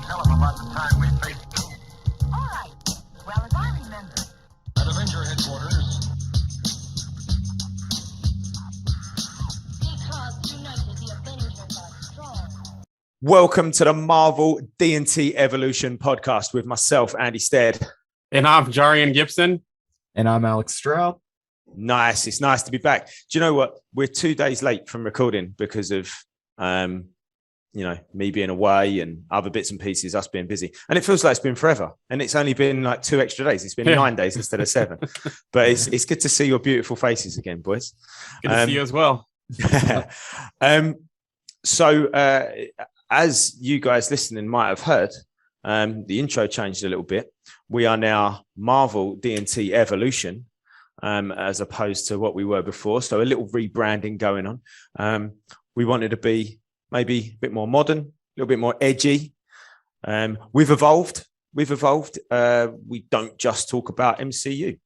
Tell him about the time we faced them. All right. Well, as I remember. At Avenger headquarters. Because united, the Avengers are strong. Welcome to the Marvel D&T Evolution podcast with myself, Andy Stead. And I'm Jarian Gibson. And I'm Alex Stroud. Nice. It's nice to be back. Do you know what? We're 2 days late from recording because of, me being away and other bits and pieces, us being busy. And it feels like it's been forever. And it's only been like 2 extra days. It's been 9 days instead of 7. But it's good to see your beautiful faces again, boys. Good to see you as well. As you guys listening might have heard, the intro changed a little bit. We are now Marvel D&T Evolution, as opposed to what we were before. So a little rebranding going on. We wanted to be maybe a bit more modern, a little bit more edgy. We've evolved. We don't just talk about MCU.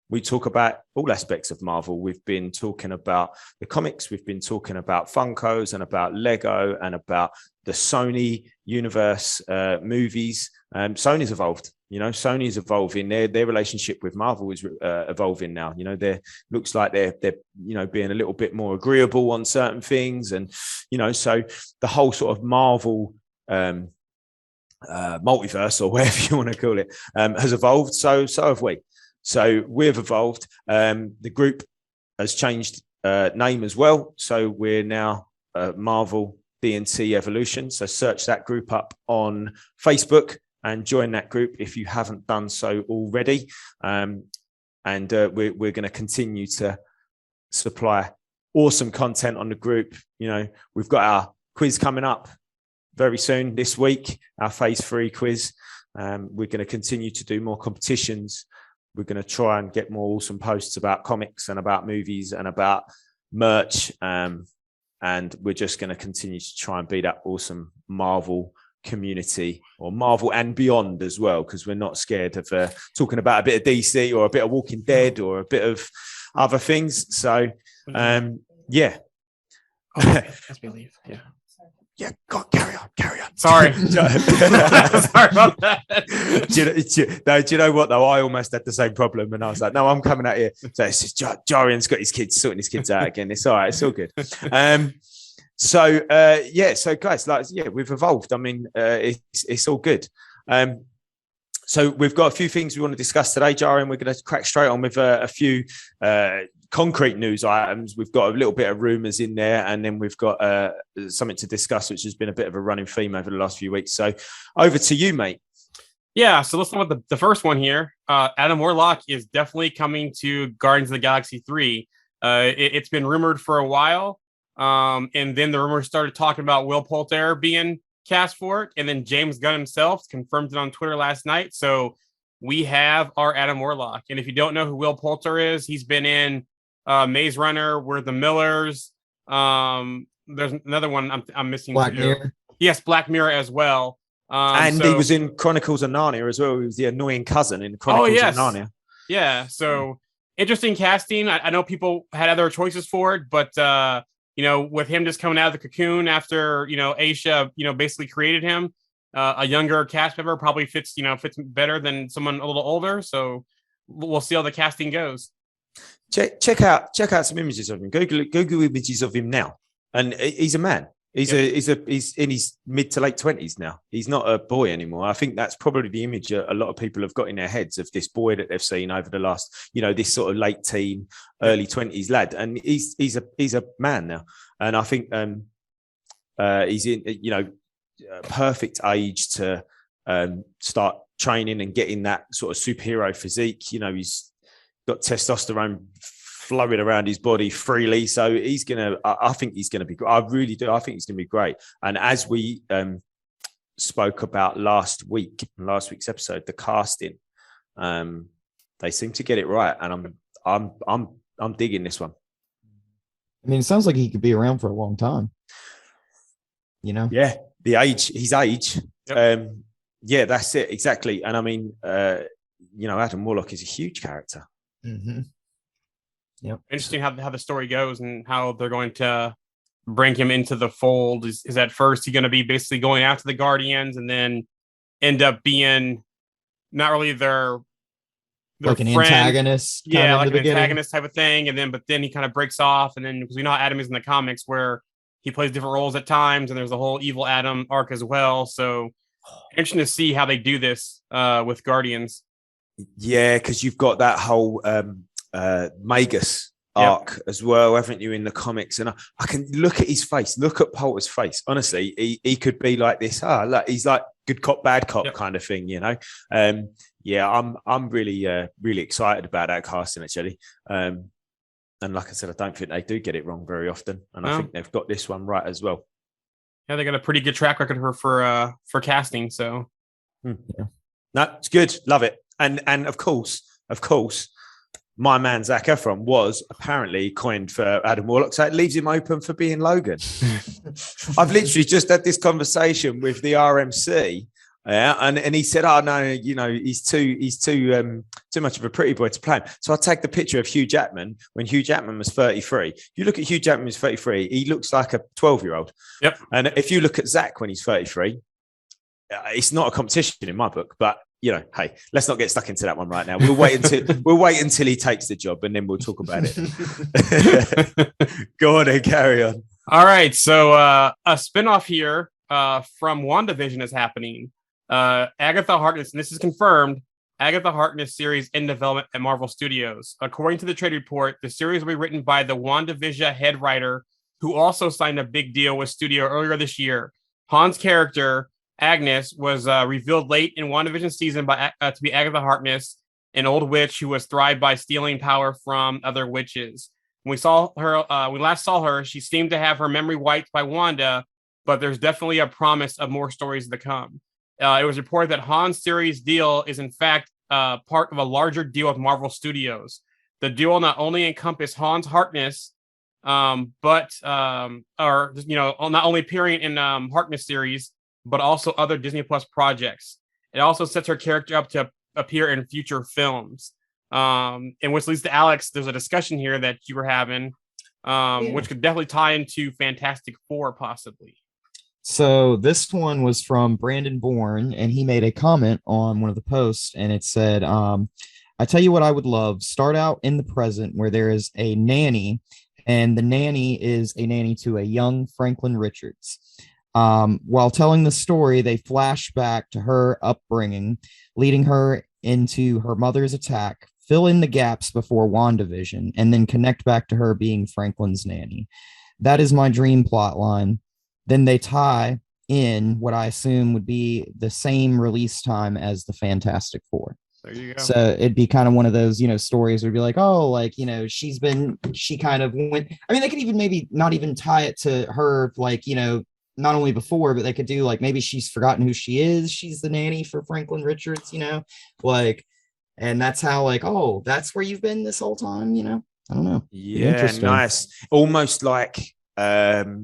We talk about all aspects of Marvel. We've been talking about the comics. We've been talking about Funkos and about Lego and about the Sony universe movies. Sony's evolved. Sony's evolving. Their relationship with Marvel is evolving now. They looks like they're being a little bit more agreeable on certain things, and so the whole sort of Marvel multiverse, or whatever you want to call it, has evolved. So have we. So we've evolved. The group has changed name as well. So we're now Marvel D&T Evolution. So search that group up on Facebook and join that group if you haven't done so already. We're going to continue to supply awesome content on the group. We've got our quiz coming up very soon this week, our phase 3 quiz. We're going to continue to do more competitions. We're going to try and get more awesome posts about comics and about movies and about merch. And we're just going to continue to try and be that awesome Marvel community, or Marvel and beyond as well, because we're not scared of talking about a bit of DC or a bit of Walking Dead or a bit of other things. So, yeah. Let's believe. Yeah. Yeah, go on, carry on. Sorry. Sorry about that. Do you know what, though? I almost had the same problem, and I was like, no, I'm coming out here. So it's just Jarian's got his kids, sorting his kids out again. It's all right. It's all good. So guys, we've evolved. I mean, it's all good. So we've got a few things we want to discuss today, Jarian. We're going to crack straight on with a few concrete news items. We've got a little bit of rumors in there, and then we've got something to discuss, which has been a bit of a running theme over the last few weeks. So over to you, mate. Yeah, so let's start with the first one here. Adam Warlock is definitely coming to Guardians of the Galaxy 3. It's been rumored for a while. And then the rumors started talking about Will Poulter being cast for it. And then James Gunn himself confirmed it on Twitter last night. So we have our Adam Warlock. And if you don't know who Will Poulter is, he's been in Maze Runner, We're the Millers. There's another one I'm missing. Black Mirror. Yes, Black Mirror as well. And he was in Chronicles of Narnia as well. He was the annoying cousin in Chronicles of Narnia. Yeah, so interesting casting. I know people had other choices for it, but with him just coming out of the cocoon after, Aisha, basically created him, a younger cast member probably fits better than someone a little older. So we'll see how the casting goes. Check out some images of him. Google images of him now, and he's a man. He's in his mid to late 20s now. He's not a boy anymore. I think that's probably the image a lot of people have got in their heads of this boy that they've seen over the last, this sort of late teen, early 20s lad. And he's a man now. And I think he's in, perfect age to start training and getting that sort of superhero physique. He's got testosterone flowing around his body freely. So I think he's going to be, I really do. I think he's going to be great. And as we spoke about last week's episode, the casting, they seem to get it right. And I'm digging this one. I mean, it sounds like he could be around for a long time. Yeah. His age. Yep. Yeah, that's it. Exactly. And I mean, Adam Warlock is a huge character. Mm-hmm. Yep. Interesting how the story goes and how they're going to bring him into the fold. Is at first he going to be basically going after the Guardians, and then end up being not really their Like an friend. antagonist. Yeah, kinda like in the an beginning. antagonist type of thing. And then he kind of breaks off. And then because we know how Adam is in the comics where he plays different roles at times, and there's a whole evil Adam arc as well. So interesting to see how they do this with Guardians. Yeah, because you've got that whole Magus arc as well, haven't you, in the comics? And I can look at his face, look at Poulter's face. Honestly, he could be like this. Look, he's like good cop, bad cop kind of thing, you know. I'm really really excited about that casting actually. And like I said, I don't think they do get it wrong very often, and I think they've got this one right as well. Yeah, they got a pretty good track record for casting. So no, it's good, love it. And of course, my man Zac Efron was apparently coined for Adam Warlock, so it leaves him open for being Logan. I've literally just had this conversation with the RMC, and he said, "Oh no, you know, he's too much of a pretty boy to play him." So I take the picture of Hugh Jackman when Hugh Jackman was 33. If you look at Hugh Jackman who's 33, he looks like a 12-year-old. Yep. And if you look at Zac when he's 33, it's not a competition in my book, but. You know, hey, let's not get stuck into that one right now. We'll wait until he takes the job, and then we'll talk about it. Go on and carry on. all right, so a spinoff here from WandaVision is happening. Agatha Harkness, and this is confirmed. Agatha Harkness series in development at Marvel Studios. According to the trade report, the series will be written by the WandaVision head writer, who also signed a big deal with studio earlier this year. Han's character, Agnes, was revealed late in WandaVision season to be Agatha Harkness, an old witch who was thrived by stealing power from other witches. When we last saw her, she seemed to have her memory wiped by Wanda, but there's definitely a promise of more stories to come. It was reported that Han's series deal is in fact part of a larger deal with Marvel Studios. The deal will not only encompass Hans Harkness, but not only appearing in Harkness series, but also other Disney Plus projects. It also sets her character up to appear in future films. And which leads to Alex, there's a discussion here that you were having, which could definitely tie into Fantastic Four, possibly. So this one was from Brandon Bourne, and he made a comment on one of the posts, and it said, I tell you what I would love. Start out in the present where there is a nanny, and the nanny is a nanny to a young Franklin Richards. While telling the story, they flash back to her upbringing, leading her into her mother's attack, fill in the gaps before WandaVision, and then connect back to her being Franklin's nanny. That is my dream plot line. Then they tie in what I assume would be the same release time as the Fantastic Four. There you go. So it'd be kind of one of those, stories would be like, oh, like, she kind of went. I mean, they could even maybe not even tie it to her, like, not only before, but they could do like maybe she's forgotten who she is. She's the nanny for Franklin Richards, like, and that's how like, oh, that's where you've been this whole time, I don't know. Yeah, nice. Almost like, there's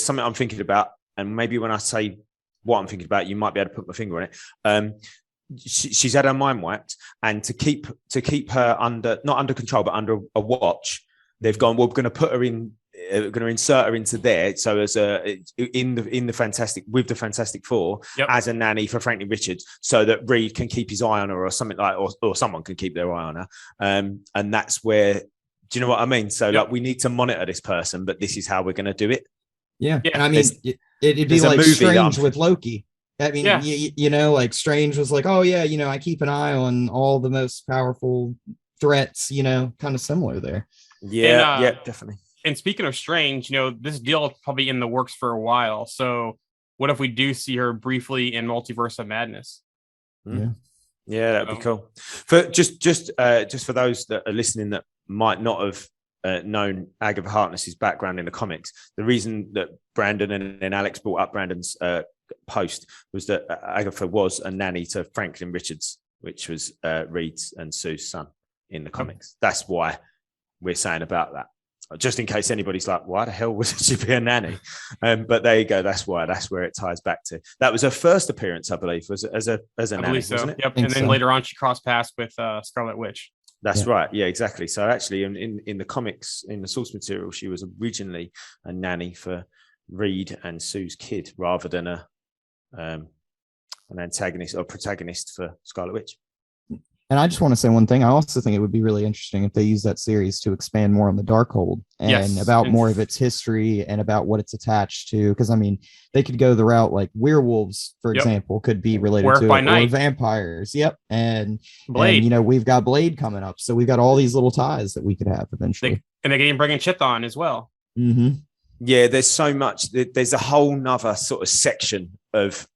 something I'm thinking about, and maybe when I say what I'm thinking about, you might be able to put my finger on it. She's had her mind wiped, and to keep her not under control, but under a watch, they've gone, well, we're going to put her in. We're going to insert her into there, so as in the Fantastic Four as a nanny for Franklin Richards, so that Reed can keep his eye on her, or something like, or someone can keep their eye on her. And that's where, do you know what I mean? So like, we need to monitor this person, but this is how we're going to do it. Yeah, and I mean, it'd be like Strange with Loki. I mean, like Strange was like, oh yeah, I keep an eye on all the most powerful threats. Kind of similar there. Yeah, definitely. And speaking of Strange, this deal is probably in the works for a while. So what if we do see her briefly in Multiverse of Madness? Yeah, that'd be cool. For just for those that are listening that might not have known Agatha Harkness's background in the comics, the reason that Brandon and Alex brought up Brandon's post was that Agatha was a nanny to Franklin Richards, which was Reed's and Sue's son in the comics. That's why we're saying about that. Just in case anybody's like, why the hell would she be a nanny? But there you go. That's where it ties back to. That was her first appearance, I believe, was as a nanny, so. Wasn't it? Yep. And then later on, she crossed paths with Scarlet Witch. That's right. Yeah, exactly. So actually, in the comics, in the source material, she was originally a nanny for Reed and Sue's kid, rather than a an antagonist or protagonist for Scarlet Witch. And I just want to say one thing. I also think it would be really interesting if they use that series to expand more on the Darkhold and Yes. about And- more of its history and about what it's attached to. Because I mean, they could go the route like werewolves, for Yep. example, could be related Werewolf to by it, or night. vampires. Yep, and Blade. And, we've got Blade coming up, so we've got all these little ties that we could have eventually. And they're getting bringing Chithon as well. Mm-hmm. Yeah, there's so much. There's a whole nother sort of section of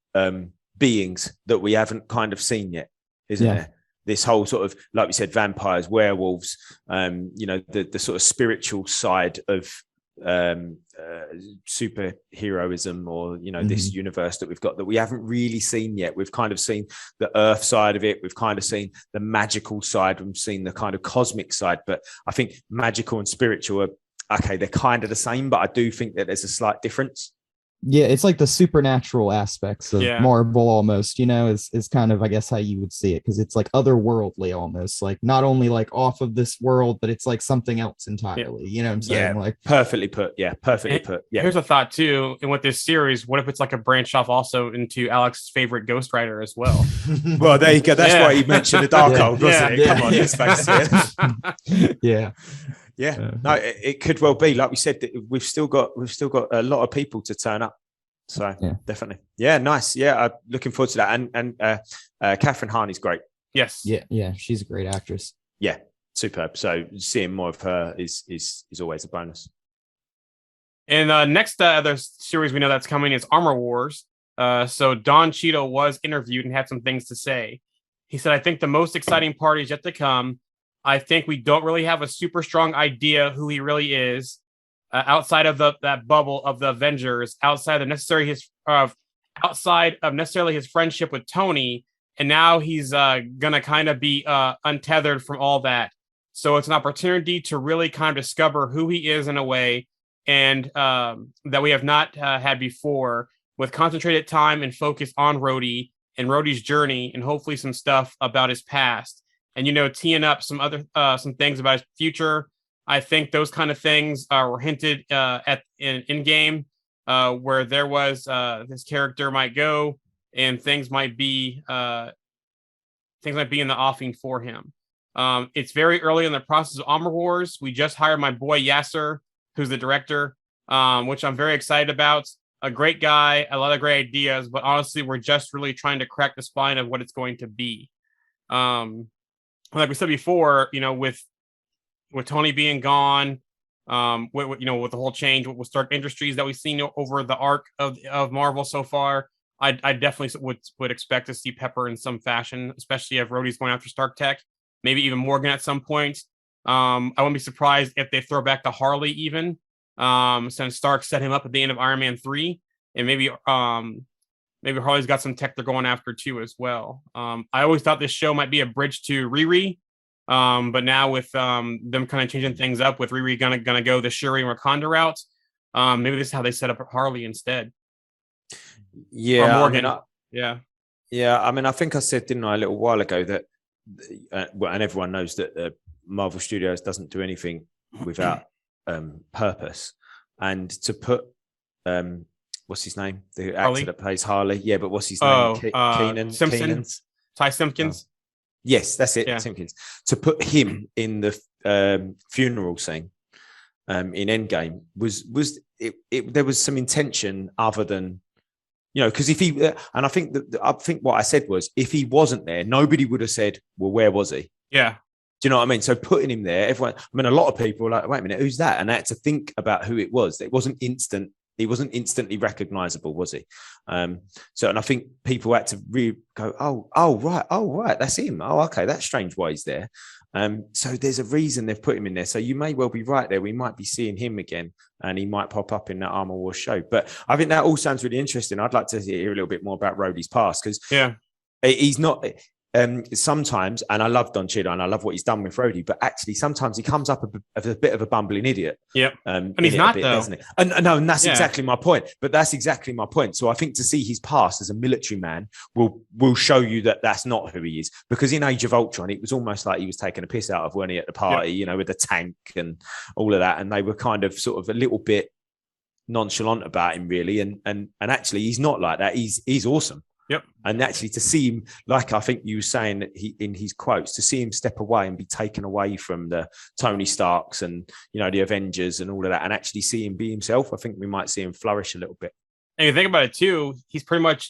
beings that we haven't kind of seen yet, isn't there? This whole sort of, like we said, vampires, werewolves, the sort of spiritual side of superheroism, or this universe that we've got that we haven't really seen yet. We've kind of seen the earth side of it, we've kind of seen the magical side, we've seen the kind of cosmic side, but I think magical and spiritual are okay, they're kind of the same, but I do think that there's a slight difference. Yeah, it's like the supernatural aspects of Marvel almost, is kind of, I guess, how you would see it, because it's like otherworldly almost, like not only like off of this world, but it's like something else entirely. You know what I'm saying? Like perfectly put. Yeah, perfectly put. Yeah. Here's a thought too, and with this series, what if it's like a branch off also into Alex's favorite Ghost Rider as well? Well, there you go. That's why he mentioned the Darkhold, wasn't it? Come on, let's face it. Yeah. No, it could well be. Like we said, that we've still got a lot of people to turn up. So definitely, nice. I'm looking forward to that. And Catherine Hahn is great. Yes. Yeah, she's a great actress. Yeah, superb. So seeing more of her is always a bonus. And next other series we know that's coming is Armor Wars. So Don Cheadle was interviewed and had some things to say. He said, "I think the most exciting part is yet to come. I think we don't really have a super strong idea who he really is outside of that bubble of the Avengers, outside of necessarily his friendship with Tony, and now he's gonna kind of be untethered from all that. So it's an opportunity to really kind of discover who he is in a way, and that we have not had before, with concentrated time and focus on Rhodey and Rhodey's journey, and hopefully some stuff about his past." And teeing up some other some things about his future. I think those kind of things were hinted in game, where there was this character might go, and things might be in the offing for him. It's very early in the process of Armor Wars. We just hired my boy Yasser, who's the director, which I'm very excited about. A great guy, a lot of great ideas, but honestly, we're just really trying to crack the spine of what it's going to be. Like we said before, with Tony being gone, with the whole change with Stark Industries that we've seen over the arc of Marvel so far, I definitely would expect to see Pepper in some fashion, especially if Rhodey's going after Stark Tech, maybe even Morgan at some point. I wouldn't be surprised if they throw back to Harley even, since Stark set him up at the end of Iron Man 3, and maybe Harley's got some tech they're going after too as well. I always thought this show might be a bridge to Riri, but now with them kind of changing things up, with Riri gonna go the Shuri and Wakanda route, maybe this is how they set up Harley instead. Yeah, Morgan. I mean, I think I said, didn't I, a little while ago that, and everyone knows that Marvel Studios doesn't do anything without purpose, and to put what's his name? The actor that plays Harley. Yeah, but what's his name? Keenan Simpsons. Ty Simpkins. Yes, that's it. Yeah. Simpkins. To put him in the funeral scene in Endgame was there was some intention other than, because if he, and I think what I said was, if he wasn't there, nobody would have said, well, where was he? Yeah. Do you know what I mean? So putting him there, everyone, I mean, a lot of people were like, wait a minute, who's that? And they had to think about who it was. It wasn't instant. He wasn't instantly recognizable, was he? And I think people had to really go, oh, right, that's him. Oh, okay, that's strange why he's there. So there's a reason they've put him in there. So you may well be right there. We might be seeing him again, and he might pop up in that Armor Wars show. But I think that all sounds really interesting. I'd like to hear a little bit more about Rhodey's past, because he's not. Sometimes, and I love Don Cheadle and I love what he's done with Rhodey, but actually sometimes he comes up as a bit of a bumbling idiot. Yep. And he's not, though. Doesn't he? And that's exactly my point. But that's exactly my point. So I think to see his past as a military man will show you that that's not who he is. Because in Age of Ultron, it was almost like he was taking a piss out of, when he at the party, with the tank and all of that. And they were kind of sort of a little bit nonchalant about him, really. And actually, he's not like that. He's awesome. Yep. And actually, to see him, like I think you were saying that in his quotes, to see him step away and be taken away from the Tony Starks and the Avengers and all of that, and actually see him be himself, I think we might see him flourish a little bit. And you think about it too, he's pretty much,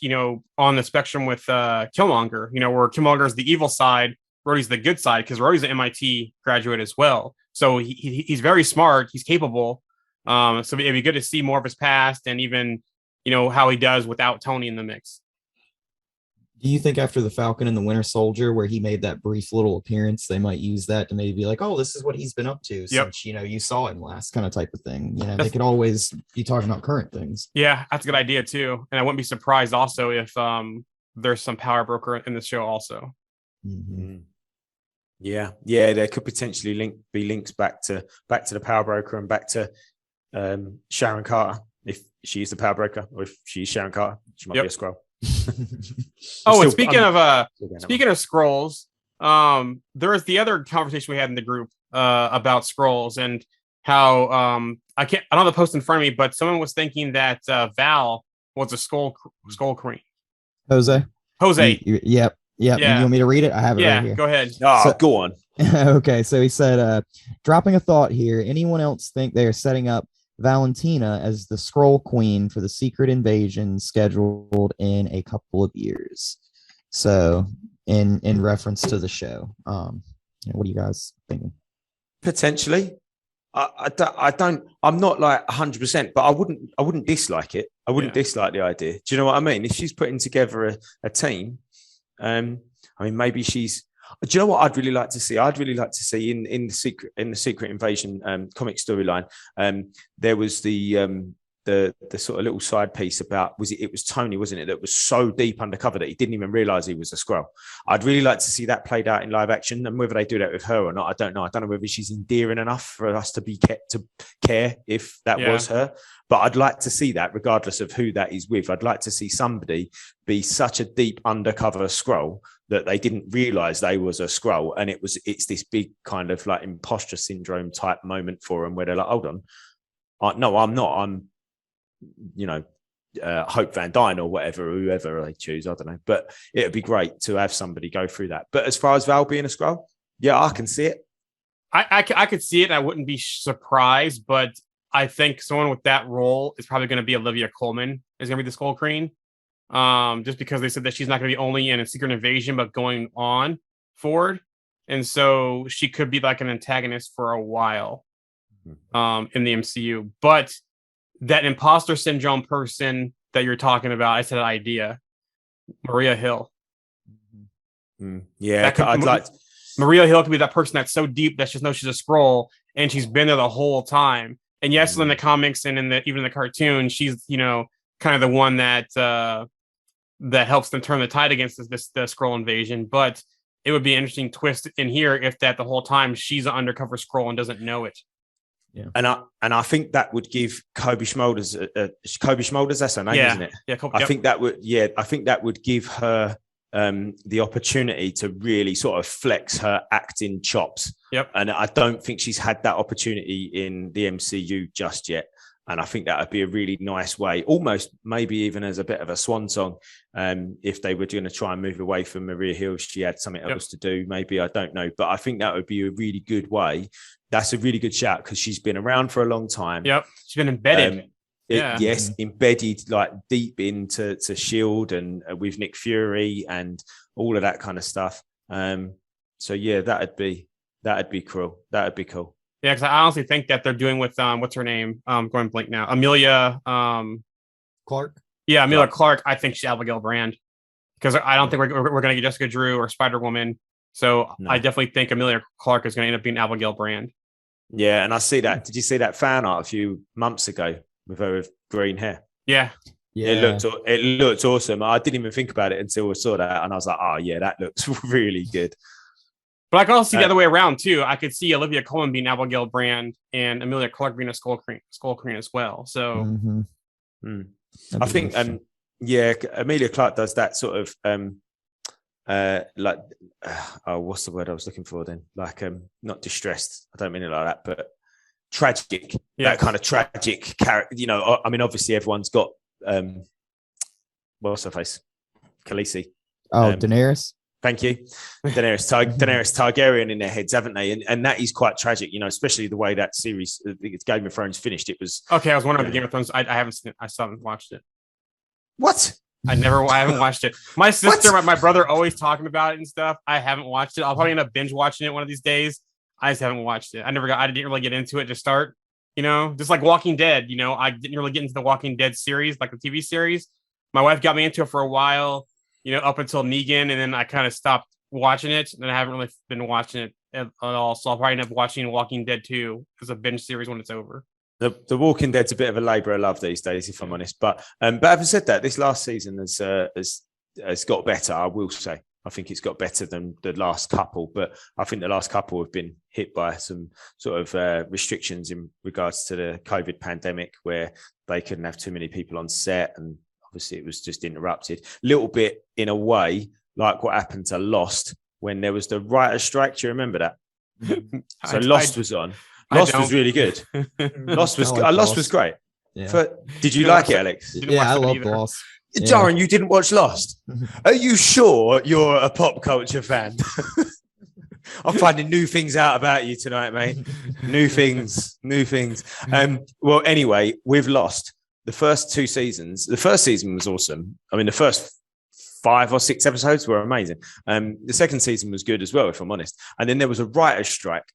on the spectrum with Killmonger, where Killmonger is the evil side, Rhodey's the good side, because Rhodey's an MIT graduate as well. So he's very smart, he's capable. So it'd be good to see more of his past and even, how he does without Tony in the mix. Do you think after the Falcon and the Winter Soldier, where he made that brief little appearance, they might use that to maybe be like, oh, this is what he's been up to since, you saw him last, kind of type of thing. They could always be talking about current things. Yeah, that's a good idea too. And I wouldn't be surprised also if there's some power broker in the show also. Mm-hmm. Yeah, there could potentially be links back to the power broker and back to Sharon Carter, if she's the power broker, or if she's Sharon Carter, she might be a Skrull. And speaking of Skrulls, there is the other conversation we had in the group about Skrulls and how I don't have the post in front of me, but someone was thinking that Val was a Skull Queen. Jose. Yep. Yeah. And you want me to read it? I have it right here. Go ahead. Go on. Okay, so he said, dropping a thought here. Anyone else think they are setting up Valentina as the Skrull Queen for the Secret Invasion scheduled in a couple of years? So in reference to the show, what are you guys thinking? Potentially. I'm not like 100%, but I wouldn't dislike it. I wouldn't dislike the idea. Do you know what I mean? If she's putting together a team, maybe she's. Do you know what I'd really like to see? I'd really like to see in the Secret Invasion comic storyline. There was the sort of little side piece about it was Tony, wasn't it? That was so deep undercover that he didn't even realize he was a Skrull. I'd really like to see that played out in live action, and whether they do that with her or not, I don't know. I don't know whether she's endearing enough for us to be kept to care if that was her. But I'd like to see that, regardless of who that is with. I'd like to see somebody be such a deep undercover Skrull that they didn't realize they was a Skrull, and it's this big kind of like imposter syndrome type moment for them where they're like, hold on, no, I'm not. I'm Hope Van Dyne or whoever they choose. I don't know, but it'd be great to have somebody go through that. But as far as Val being a Skrull, yeah, I can see it. I could see it. And I wouldn't be surprised, but I think someone with that role is probably going to be Olivia Colman is going to be the Skull Queen. Just because they said that she's not going to be only in a Secret Invasion, but going on forward. And so she could be like an antagonist for a while in the MCU. But that imposter syndrome person that you're talking about, I said an idea. Maria Hill. Yeah, Maria Hill could be that person that's so deep that she just knows she's a Skrull and she's been there the whole time. And yes, in the comics and even in the cartoon, she's, kind of the one that helps them turn the tide against the Skrull invasion. But it would be an interesting twist in here if that the whole time she's an undercover Skrull and doesn't know it. Yeah. And I think that would give Kobe Schmolders, that's her name, isn't it? Yeah. I think that would give her the opportunity to really sort of flex her acting chops. Yep. And I don't think she's had that opportunity in the MCU just yet. And I think that would be a really nice way, almost maybe even as a bit of a swan song. If they were going to try and move away from Maria Hill, she had something else to do. Maybe, I don't know. But I think that would be a really good way. That's a really good shout because she's been around for a long time. Yep. She's been embedded. Yes, embedded like deep into S.H.I.E.L.D. and with Nick Fury and all of that kind of stuff. So yeah, that'd be cool. That'd be cool. Yeah, because I honestly think that they're doing with what's her name? Going blank now. Amelia Clark. Yeah, Amelia Clark. I think she's Abigail Brand because I don't think we're going to get Jessica Drew or Spider-Woman. So no. I definitely think Amelia Clark is going to end up being Abigail Brand. Yeah, and I see that. Did you see that fan art a few months ago with her with green hair? Yeah. It looked awesome. I didn't even think about it until I saw that, and I was like, "Oh yeah, that looks really good." But I can also see the other way around too. I could see Olivia Colman being Abigail Brand and Amelia Clark being a Skull Queen as well. So I think, Amelia Clark does that sort of what's the word I was looking for then? Like not distressed. I don't mean it like that, but tragic, that kind of tragic character. You know, I mean, obviously everyone's got what's her face, Khaleesi. Daenerys. Thank you, Daenerys Targaryen in their heads, haven't they? And that is quite tragic, you know, especially the way that series, Game of Thrones, finished. It was okay. I was wondering the Game of Thrones. I haven't seen it. I still haven't watched it. What? I haven't watched it. My sister, my brother, always talking about it and stuff. I haven't watched it. I'll probably end up binge watching it one of these days. I just haven't watched it. I didn't really get into it to start. You know, just like Walking Dead. You know, I didn't really get into the Walking Dead series, like the TV series. My wife got me into it for a while. You know, up until Negan, and then I kind of stopped watching it, and I haven't really been watching it at all. So I'll probably end up watching Walking Dead 2 as a binge series when it's over. The Walking Dead's a bit of a labour of love these days, if I'm honest. But having said that, this last season has got better. I will say, I think it's got better than the last couple. But I think the last couple have been hit by some sort of restrictions in regards to the COVID pandemic, where they couldn't have too many people on set, and obviously it was just interrupted. A little bit in a way like what happened to Lost when there was the writer's strike. Do you remember that? So Lost was on. Lost was really good. Lost was great. Yeah. Did you like it, Alex? Yeah, I loved Lost. Yeah. Darren, you didn't watch Lost? Are you sure you're a pop culture fan? I'm finding new things out about you tonight, mate. New things. Well, anyway, we've Lost. The first two seasons, the first season was awesome. I mean, the first 5 or 6 episodes were amazing. The second season was good as well, if I'm honest. And then there was a writer's strike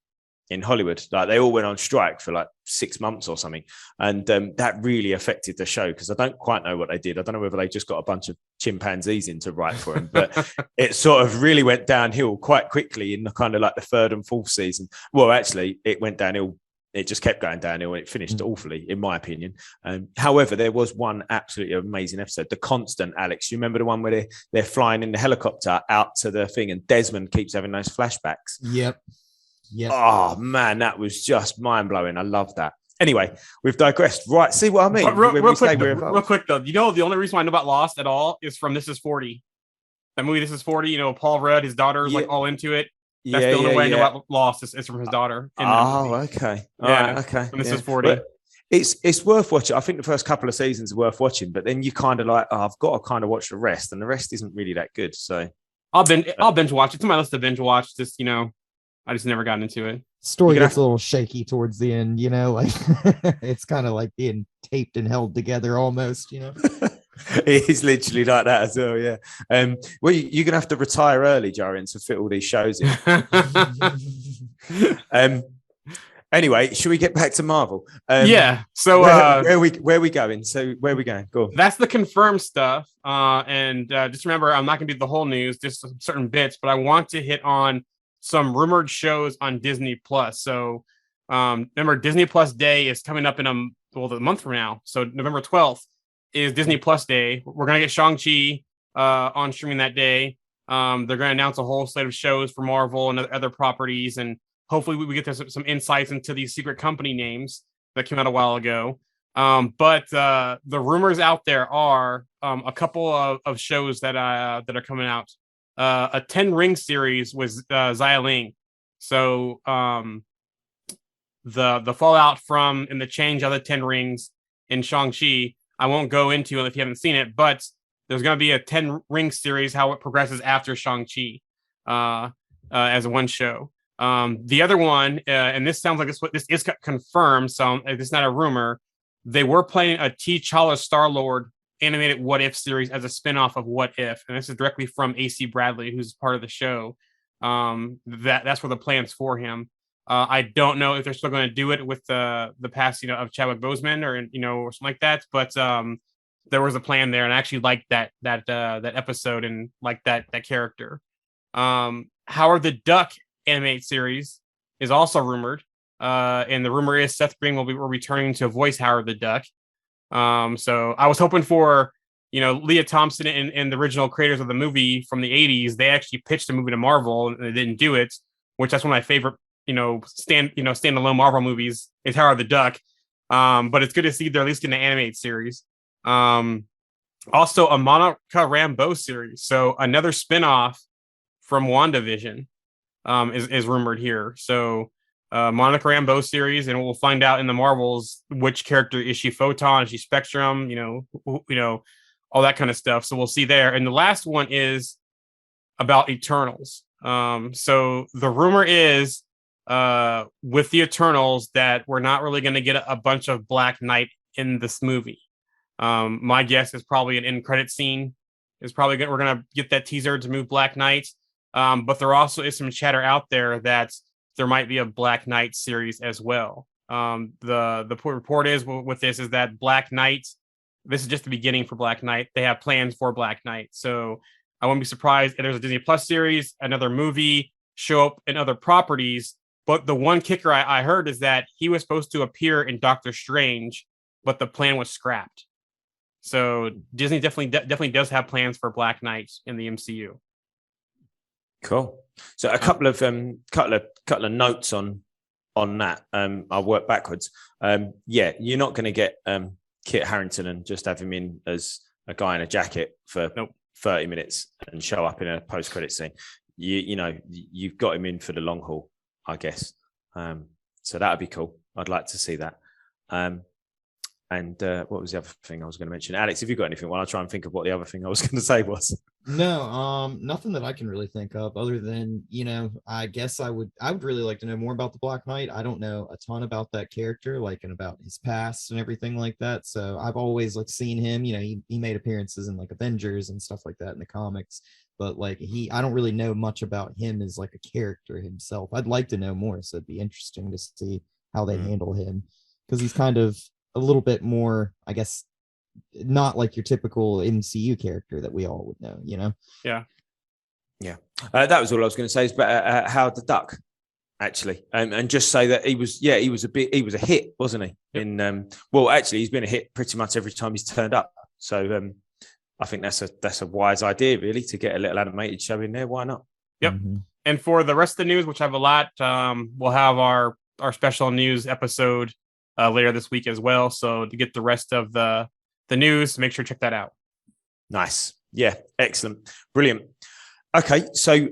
in Hollywood. Like, they all went on strike for like 6 months or something. And that really affected the show, because I don't quite know what they did. I don't know whether they just got a bunch of chimpanzees in to write for them, but it sort of really went downhill quite quickly in the kind of like the 3rd and 4th season. Well, actually, it went downhill. It just kept going downhill, and it finished awfully, in my opinion. However, there was one absolutely amazing episode, The Constant, Alex. You remember the one where they're flying in the helicopter out to the thing, and Desmond keeps having those flashbacks? Yep. Oh, man, that was just mind-blowing. I love that. Anyway, we've digressed. Right, see what I mean? Real quick, though. You know, the only reason I know about Lost at all is from This Is 40. That movie, This Is 40, you know, Paul Rudd, his daughter is like all into it. That's the only way I know about Lost is from his daughter. Okay. Okay. And This Is 40. But it's worth watching. I think the first couple of seasons are worth watching, but then you kind of like, I've got to kind of watch the rest, and the rest isn't really that good. So I'll binge watch. It's on my list to binge watch. Just, you know, I just never got into it. Story gets a little shaky towards the end, you know, like it's kind of like being taped and held together almost, you know. It is literally like that as well, yeah. Well, you're gonna have to retire early, Jarian, to fit all these shows in. Anyway, should we get back to Marvel? Yeah. So where are we going? So where are we going? Go. That's the confirmed stuff. And just remember, I'm not gonna do the whole news, just certain bits, but I want to hit on some rumored shows on Disney Plus. So remember, Disney Plus Day is coming up in a month from now. So November 12th is Disney Plus Day. We're gonna get Shang-Chi on streaming that day. They're gonna announce a whole slate of shows for Marvel and other properties, and hopefully we get some insights into these secret company names that came out a while ago. But the rumors out there are a couple of shows that are coming out. A 10 Ring series with Xia Ling. So the fallout from and the change of the 10 Rings in Shang-Chi, I won't go into it if you haven't seen it, but there's going to be a 10 Ring series, how it progresses after Shang-Chi as one show. The other one, and this sounds like this is confirmed, so this is not a rumor. They were playing a T'Challa Star-Lord animated What If series as a spinoff of What If, and this is directly from AC Bradley, who's part of the show. That's where the plans for him. I don't know if they're still going to do it with the passing of Chadwick Boseman or something like that, but there was a plan there, and I actually liked that episode and like that character. Howard the Duck animated series is also rumored, and the rumor is Seth Green will be returning to voice Howard the Duck. So I was hoping for, Leah Thompson and the original creators of the movie from the 80s. They actually pitched a movie to Marvel and they didn't do it, which that's one of my favorite, standalone Marvel movies is Howard the Duck. But it's good to see they're at least in the animated series. Also a Monica Rambeau series. So another spinoff from WandaVision, is rumored here. So, Monica Rambeau series, and we'll find out in the Marvels which character is she Photon, is she Spectrum, all that kind of stuff. So we'll see there. And the last one is about Eternals. So the rumor is with the Eternals that we're not really going to get a bunch of Black Knight in this movie. My guess is probably an end credit scene is probably good. We're going to get that teaser to move Black Knight. But there also is some chatter out there that there might be a Black Knight series as well. The report is with this is that Black Knight, this is just the beginning for Black Knight. They have plans for Black Knight. So I wouldn't be surprised if there's a Disney Plus series, another movie, show up in other properties. But the one kicker I heard is that he was supposed to appear in Doctor Strange, but the plan was scrapped. So Disney definitely does have plans for Black Knight in the MCU. Cool. So a couple of notes on that. I'll work backwards. You're not going to get Kit Harington and just have him in as a guy in a jacket for 30 minutes and show up in a post-credit scene. You've got him in for the long haul, I guess. So that would be cool. I'd like to see that. And what was the other thing I was going to mention? Alex, have you got anything? Well, I'll try and think of what the other thing I was going to say was. No, nothing that I can really think of other than, I guess I would really like to know more about the Black Knight. I don't know a ton about that character, and about his past and everything like that. So I've always seen him, he made appearances in Avengers and stuff like that in the comics, but I don't really know much about him as a character himself. I'd like to know more. So it'd be interesting to see how they handle him, because he's kind of a little bit more, I guess, not like your typical MCU character that we all would know, Yeah. That was all I was going to say is about Howard the Duck, actually, and just say that he was a hit, wasn't he? Yep. Actually, he's been a hit pretty much every time he's turned up. So I think that's a wise idea, really, to get a little animated show in there. Why not? Yep. Mm-hmm. And for the rest of the news, which I have a lot, we'll have our special news episode later this week as well. So to get the rest of the news, make sure to check that out. Nice. Yeah, excellent. Brilliant. Okay, so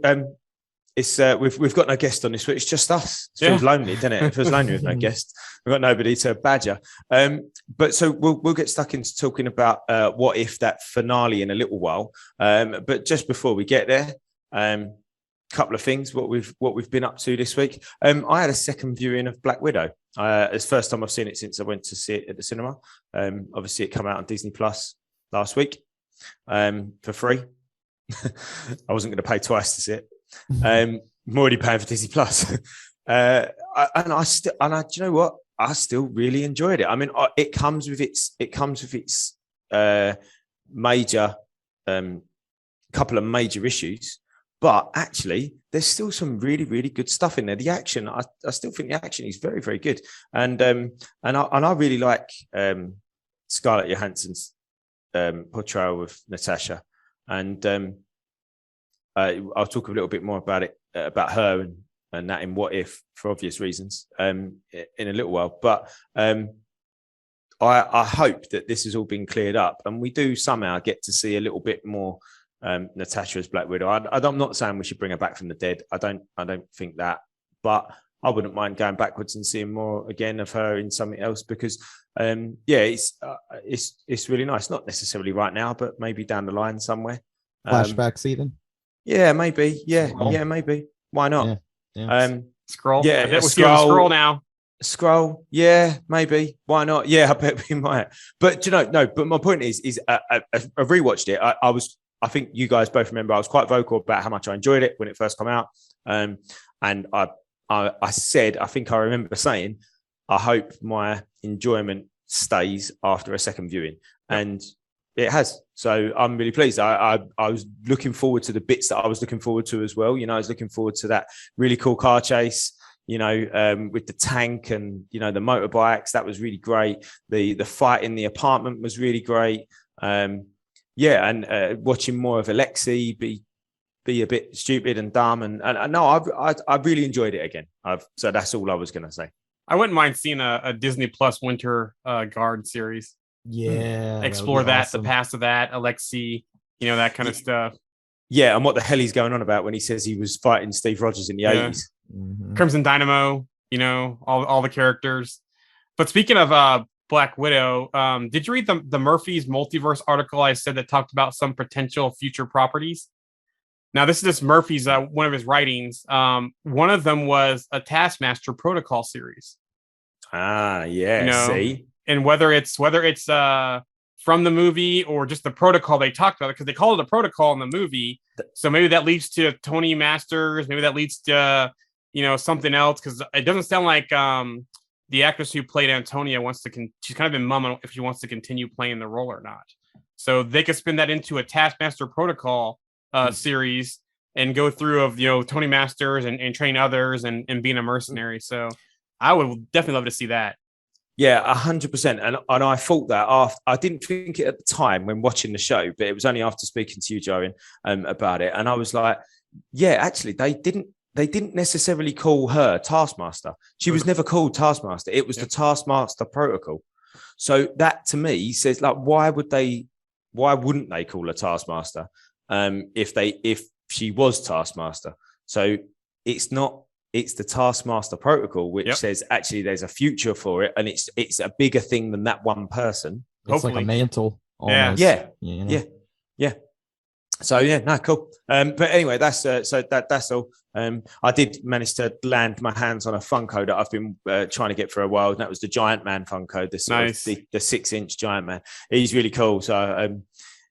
it's we've got no guest on this week. It's just us. It feels lonely, doesn't it? It feels lonely with no guest. We've got nobody to badger. But so we'll get stuck into talking about what if that finale in a little while. But just before we get there, couple of things what we've been up to this week. I had a second viewing of Black Widow. It's the first time I've seen it since I went to see it at the cinema. Obviously it came out on Disney Plus last week for free. I wasn't going to pay twice to see it. I'm already paying for Disney Plus. Do you know what? I still really enjoyed it. I mean, it comes with its major couple of major issues. But actually, there's still some really, really good stuff in there. The action, I still think the action is very, very good. And I really like Scarlett Johansson's portrayal of Natasha. And I'll talk a little bit more about it, about her and that in What If, for obvious reasons, in a little while. But I hope that this has all been cleared up and we do somehow get to see a little bit more Natasha as Black Widow. I'm not saying we should bring her back from the dead. I don't think that, but I wouldn't mind going backwards and seeing more again of her in something else because, it's really nice. Not necessarily right now, but maybe down the line somewhere. Flashbacks even. Yeah, maybe. Yeah, Scroll. Yeah, maybe. Why not? Yeah. Scroll. Yeah, I bet we see a scroll now. Scroll, yeah, maybe. Why not? Yeah, I bet we might. But But my point is I've rewatched it. I think you guys both remember I was quite vocal about how much I enjoyed it when it first came out. And I said, I think I remember saying, I hope my enjoyment stays after a second viewing. And it has. So I'm really pleased. I was looking forward to the bits that I was looking forward to as well. I was looking forward to that really cool car chase, with the tank and, the motorbikes. That was really great. The fight in the apartment was really great. Watching more of Alexei be a bit stupid and dumb, and no, I really enjoyed it again. So that's all I was going to say. I wouldn't mind seeing a Disney Plus Winter Guard series. Yeah, explore that, awesome. The past of that, Alexei, that kind of stuff. Yeah, and what the hell he's going on about when he says he was fighting Steve Rogers in the 80s. Mm-hmm. Crimson Dynamo. all the characters. But speaking of Black Widow, did you read the Murphy's Multiverse article I said that talked about some potential future properties? Now, this is just Murphy's one of his writings. One of them was a Taskmaster Protocol series. See, and whether it's from the movie or just the protocol they talked about, because they call it a protocol in the movie. So maybe that leads to Tony Masters. Maybe that leads to something else, because it doesn't sound like the actress who played Antonia wants to. She's kind of been mumming if she wants to continue playing the role or not. So they could spin that into a Taskmaster Protocol series and go through of Tony Masters and train others and being a mercenary. So I would definitely love to see that. Yeah, 100%. And I thought that after, I didn't think it at the time when watching the show, but it was only after speaking to you, Joan, about it. And I was like, yeah, actually, they didn't necessarily call her Taskmaster. She was never called Taskmaster. It was the Taskmaster Protocol. So that to me says, like, why wouldn't they call her Taskmaster if she was Taskmaster? So it's the Taskmaster Protocol, which says actually there's a future for it, and it's a bigger thing than that one person. It's hopefully like a mantle. Almost. Yeah. So no, cool. But anyway, that's all. I did manage to land my hands on a Funko that I've been trying to get for a while, and that was the Giant Man Funko, the 6-inch Giant Man. He's really cool. So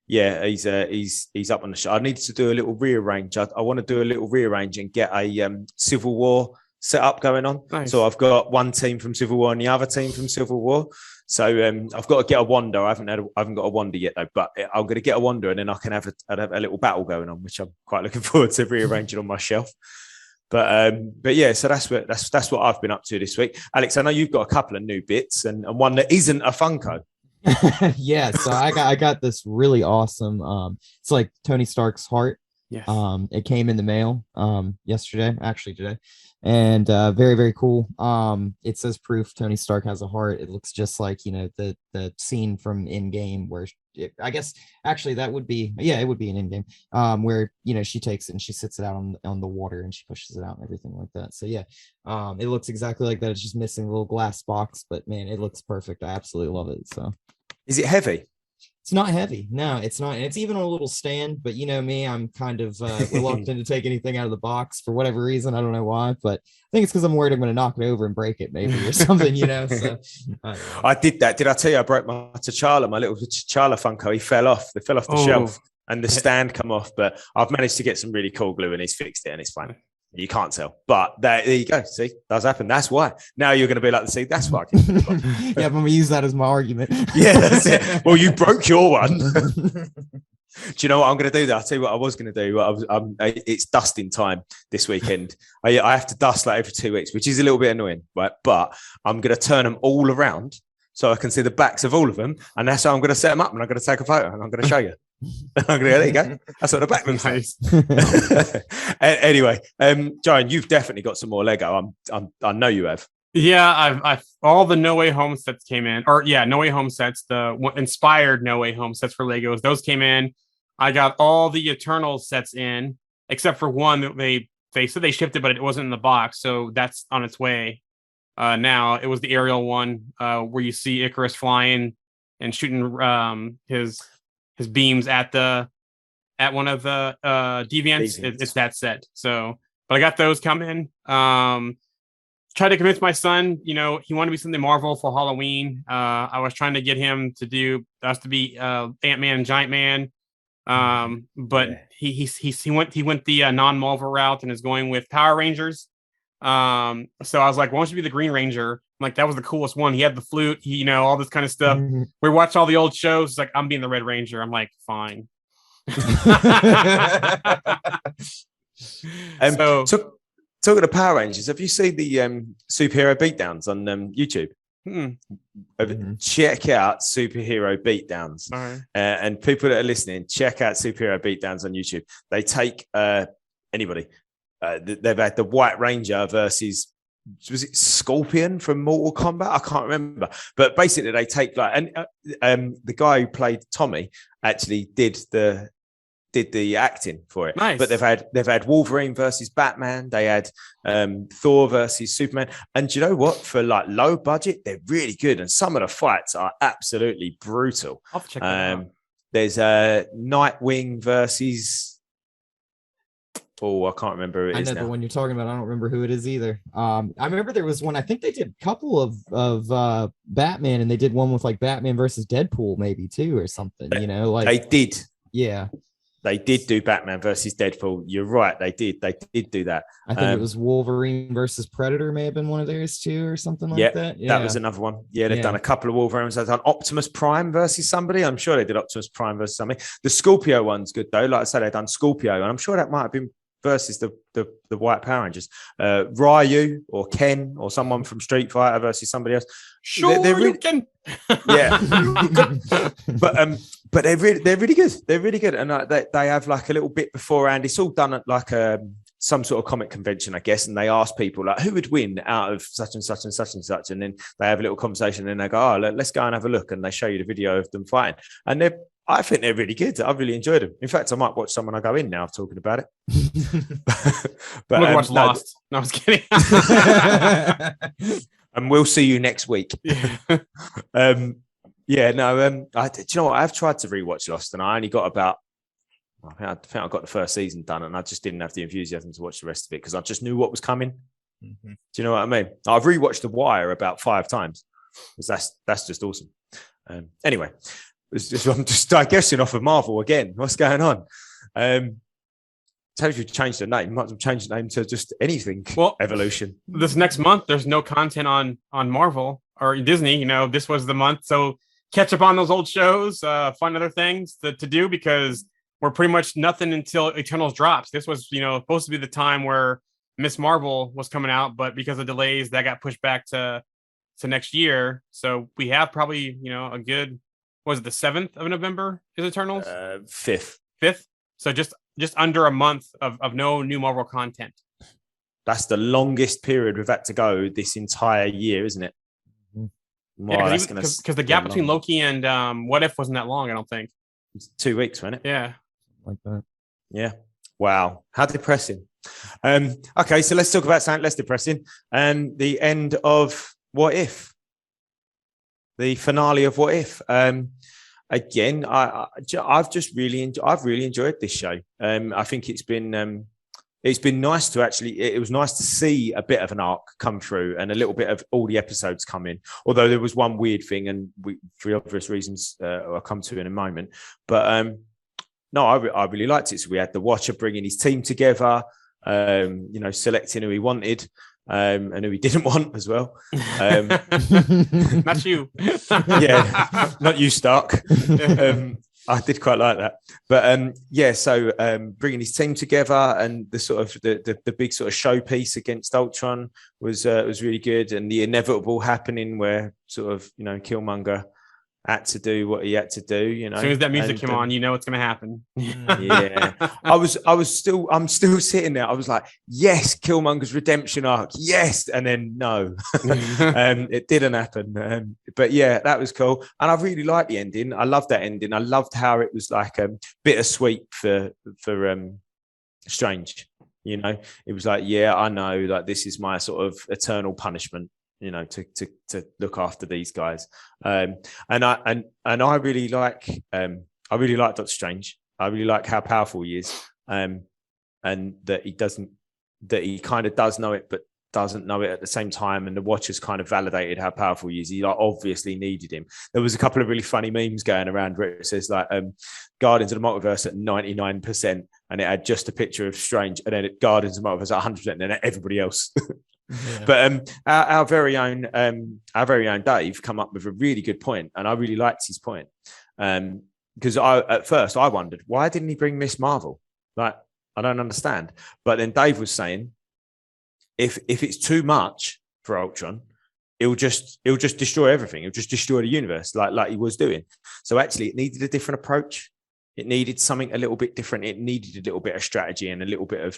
he's up on the show. I needed to do a little rearrange. I want to do a little rearrange and get a Civil War set up going on. Nice. So I've got one team from Civil War and the other team from Civil War. So I've got to get a Wanda. I haven't got a Wanda yet though, but I'm going to get a Wanda and then I can have a little battle going on, which I'm quite looking forward to rearranging on my shelf. But yeah, so that's what I've been up to this week. Alex, I know you've got a couple of new bits and one that isn't a Funko. Yeah, so I got this really awesome it's like Tony Stark's heart. Yes. It came in the mail yesterday, actually today, and very, very cool. It says proof Tony Stark has a heart. It looks just like the scene from Endgame where I guess actually that would be it would be an Endgame where she takes it and she sits it out on the water and she pushes it out and everything like that. So it looks exactly like that. It's just missing a little glass box, but man, it looks perfect. I absolutely love it. So is it heavy? It's not heavy. No, it's not. And it's even on a little stand, but me, I'm kind of reluctant to take anything out of the box for whatever reason. I don't know why, but I think it's because I'm worried I'm going to knock it over and break it maybe or something, So I did that. Did I tell you I broke my little T'Challa Funko? He fell off. They fell off the shelf and the stand come off, but I've managed to get some really cool glue and he's fixed it and it's fine. You can't tell, but there you go. See, does happen. That's why. Now you're going to be like, see, that's why. Yeah, but I'm going to use that as my argument. Yeah, that's it. Well, you broke your one. Do you know what I'm going to do? I'll tell you what I was going to do. It's dusting time this weekend. I have to dust like every 2 weeks, which is a little bit annoying, right? But I'm going to turn them all around so I can see the backs of all of them, and that's how I'm going to set them up. And I'm going to take a photo and I'm going to show you. I'm gonna go, there you go. That's what the back looks like. Anyway, Joan, you've definitely got some more Lego. I know you have. Yeah, I've all the No Way Home sets came in, No Way Home sets, the inspired No Way Home sets for Legos. Those came in. I got all the Eternal sets in, except for one that they said they shipped it, but it wasn't in the box, so that's on its way. Now it was the Ariel one, where you see Icarus flying and shooting his beams at one of the deviants. It's that set. So, but I got those coming. Tried to convince my son, he wanted to be something Marvel for Halloween. I was trying to get him to be Ant-Man and Giant Man. But he went the non-Marvel route and is going with Power Rangers. So I was like, why don't you be the Green Ranger? I'm like, that was the coolest one. He had the flute, all this kind of stuff. Mm-hmm. We watched all the old shows. It's like, I'm being the Red Ranger. I'm like, fine. So talking to Power Rangers, have you seen the superhero beatdowns on YouTube? Check out superhero beatdowns. And people that are listening, check out superhero beatdowns on YouTube. They take anybody. They've had the White Ranger versus, was it Scorpion from Mortal Kombat? I can't remember, but basically they take the guy who played Tommy actually did did the acting for it. Nice. But they've had Wolverine versus Batman. They had Thor versus Superman. And do you know what? For like low budget, they're really good. And some of the fights are absolutely brutal. I'll have to check that out. There's Nightwing versus. Oh, I can't remember who it I is know now. the one you're talking about. I don't remember who it is either. I remember there was one. I think they did a couple of Batman, and they did one with like Batman versus Deadpool, maybe too, or something. You know, like They did. yeah. They did do Batman versus Deadpool. You're right. They did. They did do that. I think it was Wolverine versus Predator may have been one of theirs too, or something like that. Yeah, that was another one. Yeah, they've Yeah. done a couple of Wolverines. They've done Optimus Prime versus somebody. I'm sure they did Optimus Prime versus somebody. The Scorpio one's good though. Like I said, they've done Scorpio, and I'm sure that might have been versus the White Power Rangers. Ryu or Ken or someone from Street Fighter versus somebody else. Sure, They're really- you can. Yeah, but they're really good. They're really good, and they have like a little bit beforehand. It's all done at like some sort of comic convention, I guess, and they ask people like who would win out of such and such and such and such, and then they have a little conversation, and they go, "Oh, let's go and have a look," and they show you the video of them fighting, and I think they're really good. I've really enjoyed them. In fact, I might watch some when I go in now talking about it. I'm gonna watch Lost. No, I was kidding. And we'll see you next week. Yeah. Do you know what? I've tried to rewatch Lost, and I only got about. I think I got the first season done, and I just didn't have the enthusiasm to watch the rest of it because I just knew what was coming. Mm-hmm. Do you know what I mean? I've rewatched The Wire about 5 times because that's just awesome. Anyway, I'm just digesting off of Marvel again. What's going on? Tell you changed the name. Might as well change the name to just anything. Well, Evolution. This next month, there's no content on Marvel or Disney. You know, this was the month, so catch up on those old shows. Find other things to do because we're pretty much nothing until Eternals drops. This was, supposed to be the time where Miss Marvel was coming out, but because of delays, that got pushed back to next year. So we have probably, a good, was it the 7th of November is Eternals? 5th. 5th. So just under a month of no new Marvel content. That's the longest period we've had to go this entire year, isn't it? Wow, Yeah, because the gap between Loki and What If wasn't that long, I don't think. It's 2 weeks, wasn't it? Yeah. like that. Yeah. Wow. How depressing. Okay, so let's talk about something less depressing. The end of What If. The finale of What If. Again, I've really enjoyed this show. I think it's been nice to it was nice to see a bit of an arc come through and a little bit of all the episodes come in. Although there was one weird thing, and for obvious reasons, I'll come to in a moment. But no, I really liked it. So we had the Watcher bringing his team together, selecting who he wanted. And who he didn't want as well. Not you. Yeah, not you, Stark. I did quite like that. But so bringing his team together and the sort of the big sort of showpiece against Ultron was really good, and the inevitable happening where sort of Killmonger had to do what he had to do. As soon as that music came on, it's going to happen. Yeah, I'm still sitting there. I was like, yes, Killmonger's redemption arc, yes, and then no, it didn't happen. But yeah, that was cool, and I really liked the ending. I loved that ending. I loved how it was like bittersweet for Strange. It was like, yeah, I know, like this is my sort of eternal punishment. To look after these guys, and I really like Doctor Strange. I really like how powerful he is, and that he kind of does know it, but doesn't know it at the same time. And the Watchers kind of validated how powerful he is. He obviously needed him. There was a couple of really funny memes going around where it says like Guardians of the Multiverse at 99%, and it had just a picture of Strange, and then Guardians of the Multiverse at 100%, and then everybody else. Yeah. But our very own Dave come up with a really good point, and I really liked his point. Because at first I wondered, why didn't he bring Miss Marvel? Like, I don't understand. But then Dave was saying, if it's too much for Ultron, it'll just destroy everything. It'll just destroy the universe, like he was doing. So actually, it needed a different approach. It needed something a little bit different. It needed a little bit of strategy and a little bit of,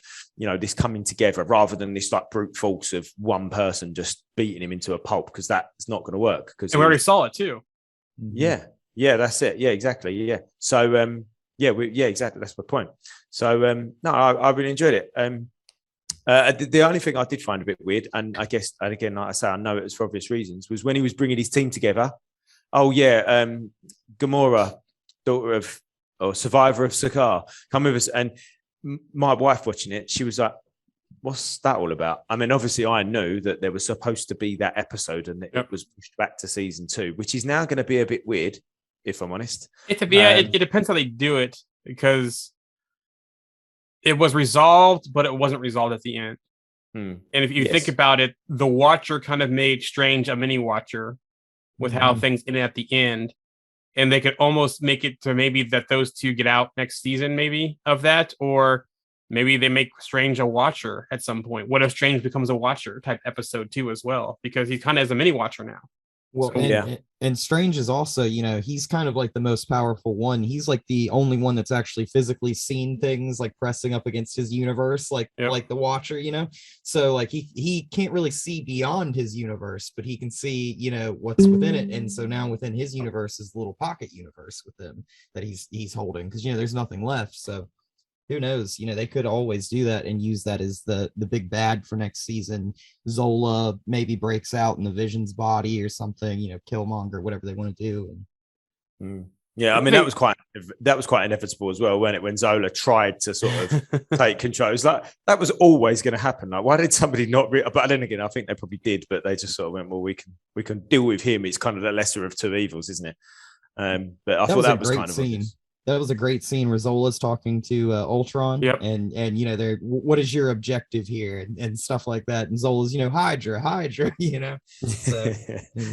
this coming together rather than this like brute force of one person just beating him into a pulp, because that's not going to work. And we already saw it too. Yeah, that's it. Yeah, exactly. Yeah. So yeah, exactly. That's my point. So no, I really enjoyed it. The only thing I did find a bit weird, and I guess, and again, like I say, I know it was for obvious reasons, was when he was bringing his team together. Oh yeah, Gamora, daughter of or survivor of Sakaar, come with us. And my wife watching it, she was like, "What's that all about?" I mean, obviously, I knew that there was supposed to be that episode, and it was pushed back to season 2, which is now going to be a bit weird, if I'm honest. It depends how they do it, because it was resolved, but it wasn't resolved at the end. And if you think about it, the Watcher kind of made Strange a mini Watcher with how things ended at the end. And they could almost make it to maybe that those two get out next season, maybe of that, or maybe they make Strange a Watcher at some point. What if Strange becomes a Watcher type episode too, as well? Because he kind of is a mini Watcher now. Well, and Strange is also, he's kind of like the most powerful one. He's like the only one that's actually physically seen things like pressing up against his universe, like the Watcher, So like he can't really see beyond his universe, but he can see, what's within it. And so now within his universe is the little pocket universe with him that he's holding, because there's nothing left. So who knows? They could always do that and use that as the big bad for next season. Zola maybe breaks out in the Vision's body or something, Killmonger, whatever they want to do. Yeah, I mean, that was quite inevitable as well, when Zola tried to sort of take control. It was like, that was always going to happen. Like, why did somebody not but then again, I think they probably did, but they just sort of went, well, we can deal with him. It's kind of the lesser of two evils, isn't it? But I thought that was kind of scene. That was a great scene where Zola's talking to Ultron, and they're, what is your objective here, and stuff like that. And Zola's, Hydra, So,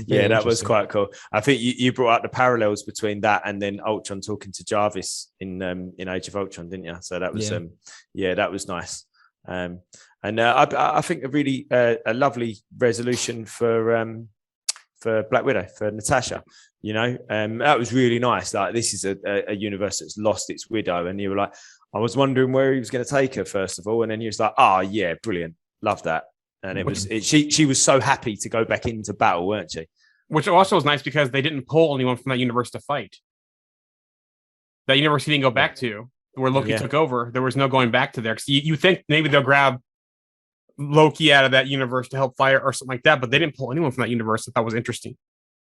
yeah, that was quite cool. I think you brought up the parallels between that and then Ultron talking to Jarvis in Age of Ultron, didn't you? So that was that was nice. And I think a really a lovely resolution for Black Widow, for Natasha. That was really nice. Like, this is a universe that's lost its widow, and you were like, I was wondering where he was going to take her first of all, and then you was like, yeah, brilliant, love that. And she was so happy to go back into battle, weren't she? Which also was nice because they didn't pull anyone from that universe to fight. That universe he didn't go back to, where Loki took over. There was no going back to there. Because you think maybe they'll grab Loki out of that universe to help fight or something like that, but they didn't pull anyone from that universe. That was interesting.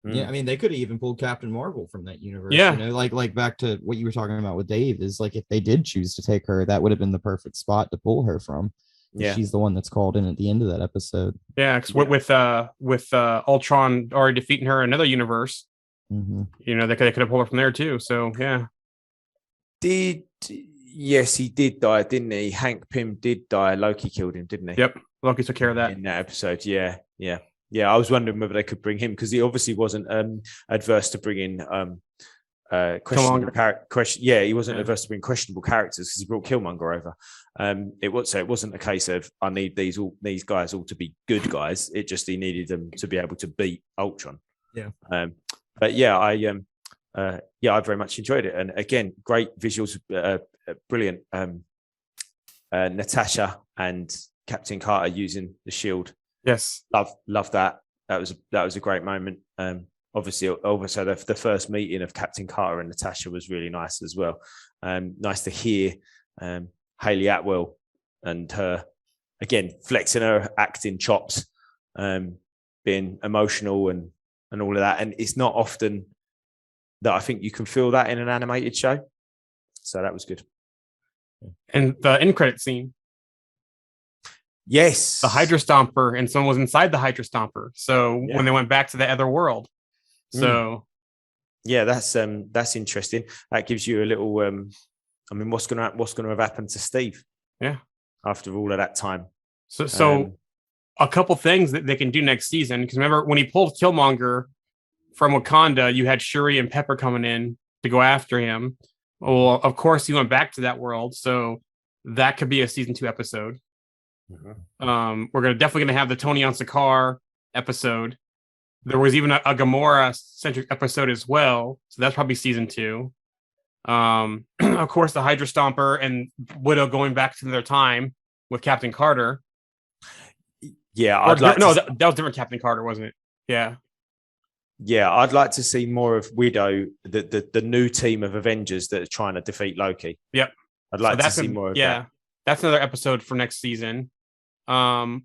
Yeah, I mean, they could have even pulled Captain Marvel from that universe. Yeah, like back to what you were talking about with Dave, is like, if they did choose to take her, that would have been the perfect spot to pull her from. Yeah, she's the one that's called in at the end of that episode. Yeah, because with Ultron already defeating her in another universe, they could have pulled her from there too. So yeah, yes, he did die, didn't he? Hank Pym did die. Loki killed him, didn't he? Yep, Loki took care of that in that episode. Yeah, I was wondering whether they could bring him, because he obviously wasn't adverse to bringing questionable characters. He wasn't adverse to bring questionable characters, because he brought Killmonger over. It wasn't a case of, I need these guys all to be good guys. It just, he needed them to be able to beat Ultron. Yeah. But yeah, I very much enjoyed it, and again, great visuals, brilliant. Natasha and Captain Carter using the shield. Yes, love that. That was a great moment. Obviously, also the first meeting of Captain Carter and Natasha was really nice as well. Nice to hear Hayley Atwell and her again flexing her acting chops, being emotional and all of that. And it's not often that I think you can feel that in an animated show. So that was good. And the end credit scene. Yes, the Hydra Stomper, and someone was inside the Hydra Stomper. So when they went back to the other world, that's interesting. That gives you a little. What's going to have happened to Steve? Yeah, after all of that time. So a couple things that they can do next season, because remember when he pulled Killmonger from Wakanda, you had Shuri and Pepper coming in to go after him. Well, of course he went back to that world, so that could be a season 2 episode. We're definitely gonna have the Tony on Sakaar episode. There was even a Gamora centric episode as well, so that's probably season 2. Of course, the Hydra Stomper and Widow going back to their time with Captain Carter. Yeah, that was different Captain Carter, wasn't it? Yeah. Yeah, I'd like to see more of Widow, the new team of Avengers that are trying to defeat Loki. Yep. I'd like to see more of that. That's another episode for next season. I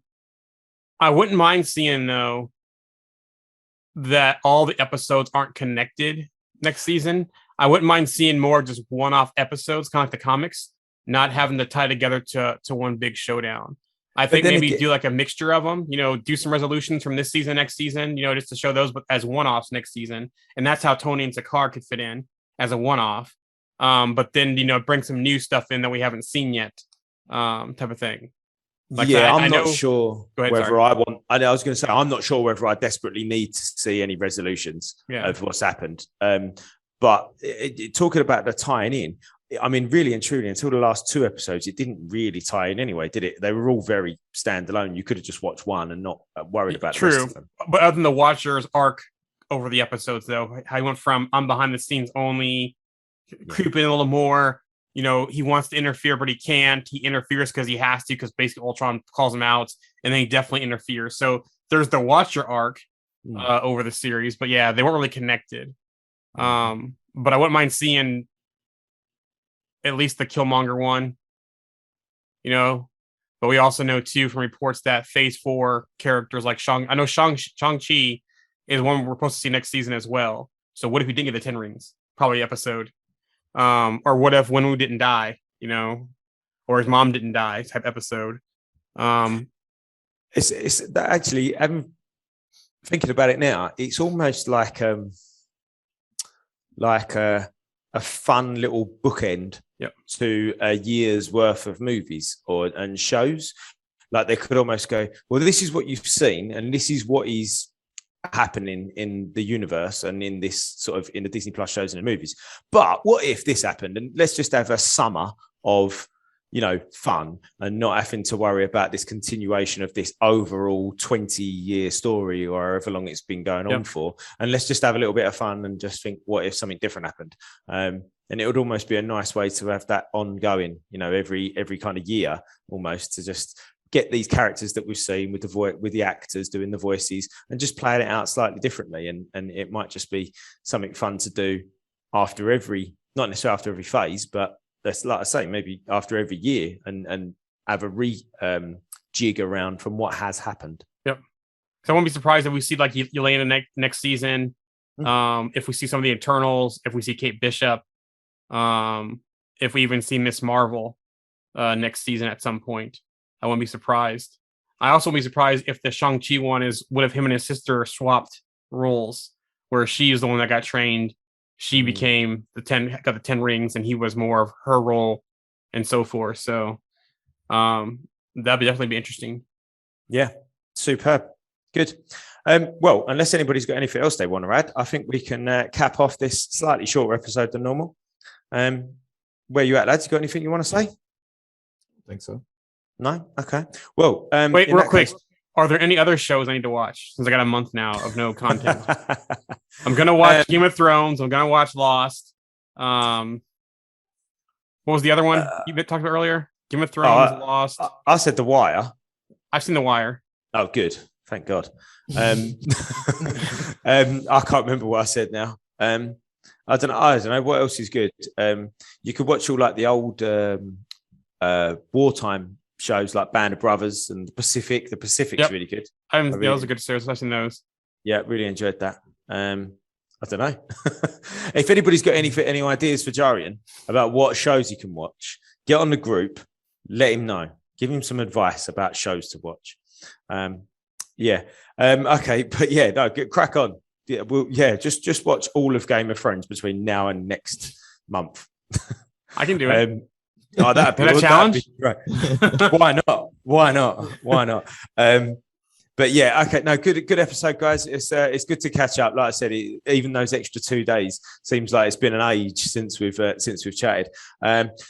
wouldn't mind seeing though that all the episodes aren't connected next season. I wouldn't mind seeing more just one-off episodes, kind of like the comics, not having to tie together to one big showdown. I think maybe do like a mixture of them, do some resolutions from this season, next season, just to show those but as one-offs next season. And that's how Tony and Sakaar could fit in as a one-off. But then, bring some new stuff in that we haven't seen yet, type of thing. Like I'm not sure whether I want. I was going to say I'm not sure whether I desperately need to see any resolutions of what's happened. But talking about the tying in, I mean, really and truly, until the last 2 episodes, it didn't really tie in anyway, did it? They were all very standalone. You could have just watched one and not worried about the rest of them. But other than the Watcher's arc over the episodes, though, how he went from I'm behind the scenes only, creeping a little more. He wants to interfere, but he can't. He interferes because he has to, because basically Ultron calls him out, and then he definitely interferes. So there's the Watcher arc over the series, but yeah, they weren't really connected. But I wouldn't mind seeing at least the Killmonger one, but we also know too from reports that Phase 4 characters like Shang-Chi is one we're supposed to see next season as well. So what if we didn't get the 10 rings? Probably episode. Or what if Wenwu didn't die, or his mom didn't die type episode. It's actually, I'm thinking about it now. It's almost like a fun little bookend to a year's worth of movies and shows. Like they could almost go, well, this is what you've seen, and this is what is happening in the universe and in this sort of in the Disney Plus shows and the movies. But what if this happened? And let's just have a summer of fun and not having to worry about this continuation of this overall 20-year story or however long it's been going on for. And let's just have a little bit of fun and just think, what if something different happened? And it would almost be a nice way to have that ongoing, every kind of year almost, to just get these characters that we've seen with the actors doing the voices and just playing it out slightly differently. And it might just be something fun to do after not necessarily after every phase, but that's, like I say, maybe after every year and have a jig around from what has happened. Yep. So I won't be surprised if we see like Yelena next season. If we see some of the Eternals, if we see Kate Bishop, if we even see Miss Marvel next season at some point. I won't be surprised. I also won't be surprised if the Shang-Chi one is what if him and his sister swapped roles, where she is the one that got trained. She became got the 10 rings, and he was more of her role and so forth. So that'd definitely be interesting. Yeah, superb. Good. Well, unless anybody's got anything else they want to add, I think we can cap off this slightly shorter episode than normal. Where you at, lads? You got anything you want to say? I think so. No? Okay. Well, wait, real quick. Are there any other shows I need to watch? Since I got a month now of no content. I'm going to watch Game of Thrones. I'm going to watch Lost. What was the other one you talked about earlier? Game of Thrones, Lost. I said The Wire. I've seen The Wire. Oh, good. Thank God. I can't remember what I said now. I don't know. What else is good? You could watch all like the old wartime shows like Band of Brothers and The Pacific. The Pacific's really good. Those are good shows. I've seen those. Yeah, really enjoyed that. I don't know. If anybody's got any ideas for Jarian about what shows he can watch, get on the group, let him know. Give him some advice about shows to watch. Okay, but yeah, no, crack on. Just watch all of Game of Thrones between now and next month. I can do it. That'd be a challenge. Right. Why not? But yeah, okay. No, good episode, guys. It's good to catch up. Like I said, even those extra 2 days seems like it's been an age since we've chatted.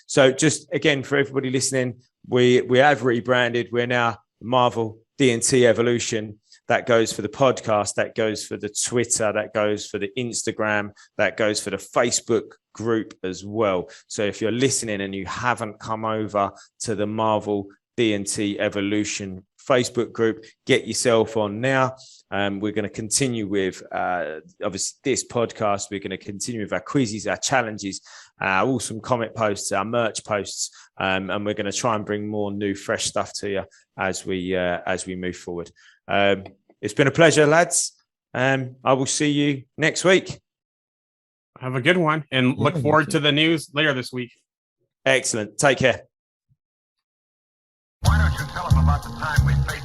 So just again for everybody listening, we have rebranded. We're now Marvel D&T Evolution. That goes for the podcast, that goes for the Twitter, that goes for the Instagram, that goes for the Facebook group as well. So if you're listening and you haven't come over to the Marvel D&T Evolution Facebook group. Get yourself on now. We're going to continue with obviously this podcast. We're going to continue with our quizzes, our challenges, our awesome comment posts, our merch posts, and we're going to try and bring more new, fresh stuff to you as we move forward. It's been a pleasure, lads. I will see you next week. Have a good one, and look forward to the news later this week. Excellent. Take care. Why don't you tell them about the time we faced